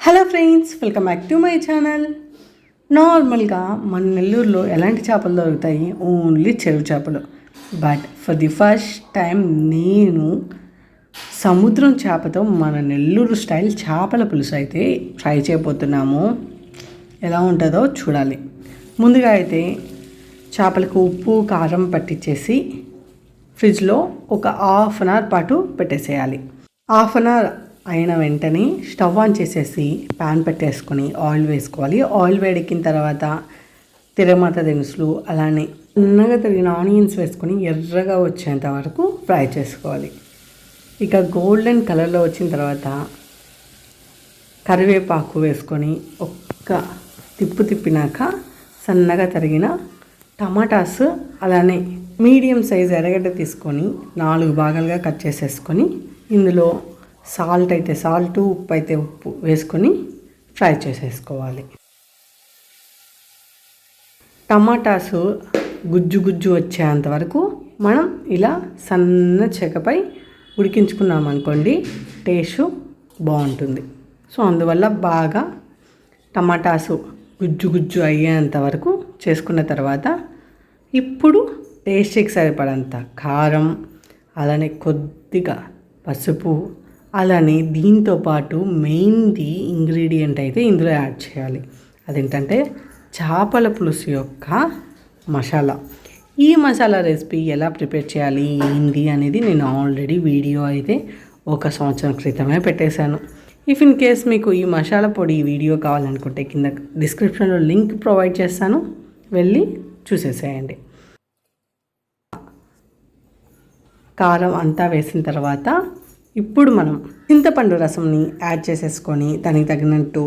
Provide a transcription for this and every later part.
Hello friends, welcome back to my channel. నార్మల్గా మన నెల్లూరులో ఎలాంటి చేపలు దొరుకుతాయి? ఓన్లీ చెరువు చేపలు. But for the first time నేను సముద్రం చేపతో మన నెల్లూరు స్టైల్ చేపల పులుసు అయితే ట్రై చేయబోతున్నాము. ఎలా ఉంటుందో చూడాలి. ముందుగా అయితే చేపలకు ఉప్పు కారం పట్టించేసి ఫ్రిడ్జ్లో ఒక హాఫ్ అన్ అవర్ పాటు పెట్టేసేయాలి. హాఫ్ అన్ అవర్ అయిన వెంటనే స్టవ్ ఆన్ చేసేసి ప్యాన్ పెట్టేసుకొని ఆయిల్ వేసుకోవాలి. ఆయిల్ వేడెక్కిన తర్వాత తిరగమాత దినుసులు అలానే చిన్నగా తరిగిన ఆనియన్స్ వేసుకొని ఎర్రగా వచ్చేంత వరకు ఫ్రై చేసుకోవాలి. ఇక గోల్డెన్ కలర్లో వచ్చిన తర్వాత కరివేపాకు వేసుకొని ఒక్క తిప్పినాక సన్నగా తరిగిన టమాటాస్ అలానే మీడియం సైజ్ ఎర్రగడ్డ తీసుకొని 4 భాగాలుగా కట్ చేసేసుకొని ఇందులో సాల్ట్ అయితే సాల్ట్, ఉప్పు అయితే ఉప్పు వేసుకొని ఫ్రై చేసేసుకోవాలి. టమాటాసు గుజ్జు వచ్చేంత వరకు మనం ఇలా సన్న చెక్కపై ఉడికించుకున్నామనుకోండి, టేస్ట్ బాగుంటుంది. సో అందువల్ల బాగా టమాటాసు గుజ్జు అయ్యేంత వరకు చేసుకున్న తర్వాత ఇప్పుడు టేస్ట్కి సరిపడంత కారం అలానే కొద్దిగా పసుపు అలానే దీంతో పాటు మెయిన్ది ఇంగ్రీడియంట్ అయితే ఇందులో యాడ్ చేయాలి. అదేంటంటే చేపల పులుసు యొక్క మసాలా. ఈ మసాలా రెసిపీ ఎలా ప్రిపేర్ చేయాలి ఏంటి అనేది నేను ఆల్రెడీ వీడియో అయితే 1 సంవత్సరం క్రితమే పెట్టేశాను. ఇఫ్ ఇన్ కేస్ మీకు ఈ మసాలా పొడి వీడియో కావాలనుకుంటే కింద డిస్క్రిప్షన్లో లింక్ ప్రొవైడ్ చేస్తాను, వెళ్ళి చూసేసేయండి. కారం అంతా వేసిన తర్వాత ఇప్పుడు మనం చింతపండు రసంని యాడ్ చేసేసుకొని దానికి తగినట్టు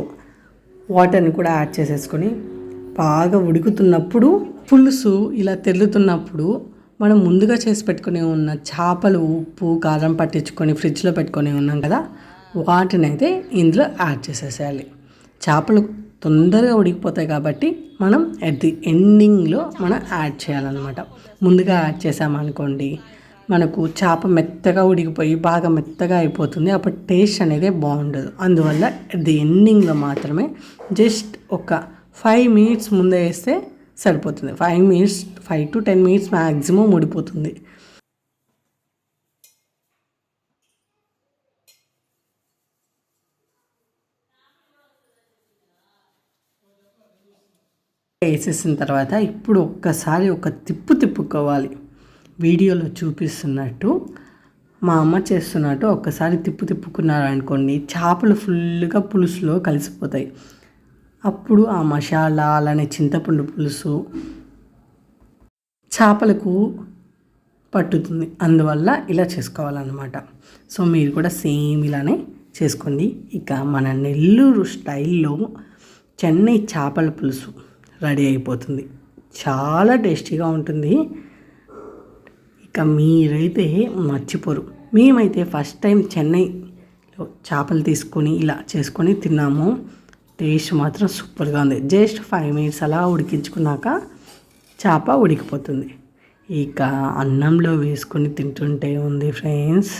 వాటర్ని కూడా యాడ్ చేసేసుకొని బాగా ఉడుకుతున్నప్పుడు పులుసు ఇలా తెల్లుతున్నప్పుడు మనం ముందుగా చేసి పెట్టుకుని ఉన్న చేపలు ఉప్పు కారం పట్టించుకొని ఫ్రిడ్జ్లో పెట్టుకొని ఉన్నాం కదా, వాటిని అయితే ఇందులో యాడ్ చేసేసేయాలి. చేపలు తొందరగా ఉడికిపోతాయి కాబట్టి మనం అట్ ది ఎండింగ్లో మనం యాడ్ చేయాలన్నమాట. ముందుగా యాడ్ చేసామనుకోండి మనకు చేప మెత్తగా ఉడికిపోయి బాగా మెత్తగా అయిపోతుంది. అప్పుడు టేస్ట్ అనేది బాగుండదు. అందువల్ల ది ఎండింగ్లో మాత్రమే జస్ట్ ఒక 5 మినిట్స్ ముందే వేస్తే సరిపోతుంది. 5 to 10 మినిట్స్ మ్యాక్సిమం ఉడిపోతుంది. వేసేసిన తర్వాత ఇప్పుడు ఒక్కసారి ఒక తిప్పుకోవాలి. వీడియోలో చూపిస్తున్నట్టు మా అమ్మ చేస్తున్నట్టు ఒక్కసారి తిప్పుకున్నారనుకోండి, చేపలు ఫుల్గా పులుసులో కలిసిపోతాయి. అప్పుడు ఆ మసాలా అలానే చింతపండు పులుసు చేపలకు పట్టుతుంది. అందువల్ల ఇలా చేసుకోవాలన్నమాట. సో మీరు కూడా సేమ్ ఇలానే చేసుకోండి. ఇక మన నెల్లూరు స్టైల్లో చెన్నై చేపల పులుసు రెడీ అయిపోతుంది. చాలా టేస్టీగా ఉంటుంది. ఇక మీరైతే మర్చిపోరు. మేమైతే ఫస్ట్ టైం చెన్నైలో చేపలు తీసుకొని ఇలా చేసుకొని తిన్నాము. టేస్ట్ మాత్రం సూపర్గా ఉంది. జస్ట్ 5 మినిట్స్ అలా ఉడికించుకున్నాక చేప ఉడికిపోతుంది. ఇక అన్నంలో వేసుకొని తింటుంటే ఉంది ఫ్రెండ్స్,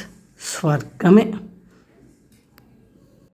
స్వర్గమే.